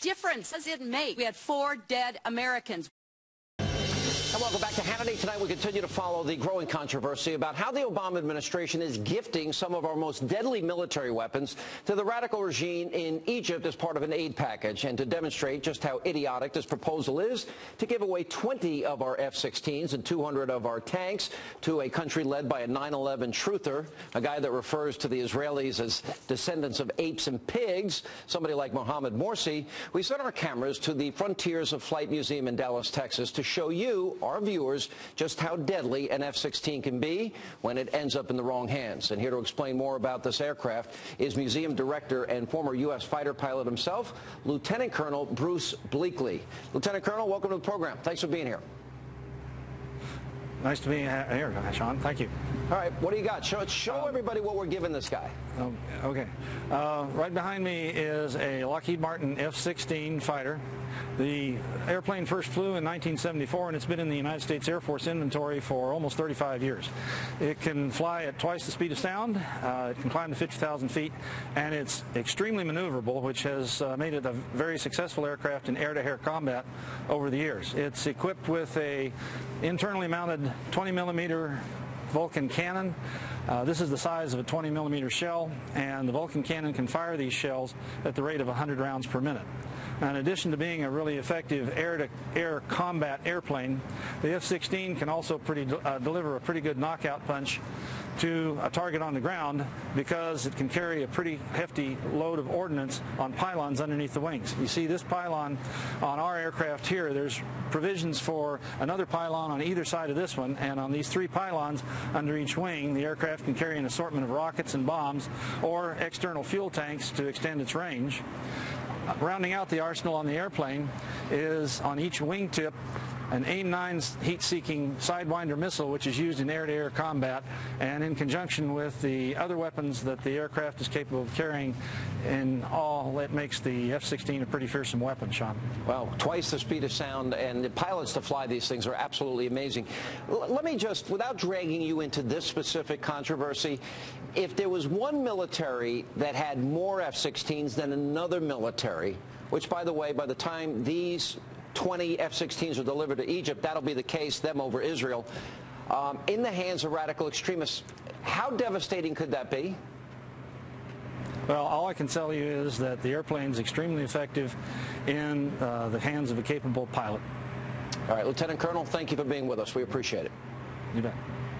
difference does it make? We had 4 dead Americans. And welcome back to Hannity. Tonight we continue to follow the growing controversy about how the Obama administration is gifting some of our most deadly military weapons to the radical regime in Egypt as part of an aid package. And to demonstrate just how idiotic this proposal is, to give away 20 of our F-16's and 200 of our tanks to a country led by a 9/11 truther, a guy that refers to the Israelis as descendants of apes and pigs, somebody like Mohammed Morsi, we sent our cameras to the Frontiers of Flight Museum in Dallas, Texas, to show you, our viewers, just how deadly an F-16 can be when it ends up in the wrong hands. And here to explain more about this aircraft is museum director and former U.S. fighter pilot himself, Lieutenant Colonel Bruce Bleakley. Lieutenant Colonel, welcome to the program. Thanks for being here. Nice to be here, Sean. Thank you. All right, what do you got? Show everybody what we're giving this guy. Okay. Right behind me is a Lockheed Martin F-16 fighter. The airplane first flew in 1974, and it's been in the United States Air Force inventory for almost 35 years. It can fly at twice the speed of sound. It can climb to 50,000 feet, and it's extremely maneuverable, which has made it a very successful aircraft in air-to-air combat over the years. It's equipped with a internally mounted 20-millimeter Vulcan cannon. This is the size of a 20-millimeter shell, and the Vulcan cannon can fire these shells at the rate of 100 rounds per minute. Now, in addition to being a really effective air-to-air combat airplane, the F-16 can also deliver a pretty good knockout punch to a target on the ground because it can carry a pretty hefty load of ordnance on pylons underneath the wings. You see this pylon on our aircraft here, there's provisions for another pylon on either side of this one, and on these 3 pylons under each wing, the aircraft can carry an assortment of rockets and bombs or external fuel tanks to extend its range. Rounding out the arsenal on the airplane is on each wingtip an AIM-9 heat-seeking Sidewinder missile, which is used in air-to-air combat, and in conjunction with the other weapons that the aircraft is capable of carrying, in all, it makes the F-16 a pretty fearsome weapon, Sean. Well, twice the speed of sound, and the pilots to fly these things are absolutely amazing. Let me just, without dragging you into this specific controversy, if there was one military that had more F-16s than another military, which, by the way, by the time these 20 F-16s are delivered to Egypt, that'll be the case, them over Israel, in the hands of radical extremists, how devastating could that be? Well, all I can tell you is that the airplane is extremely effective in the hands of a capable pilot. All right, Lieutenant Colonel, thank you for being with us. We appreciate it. You bet.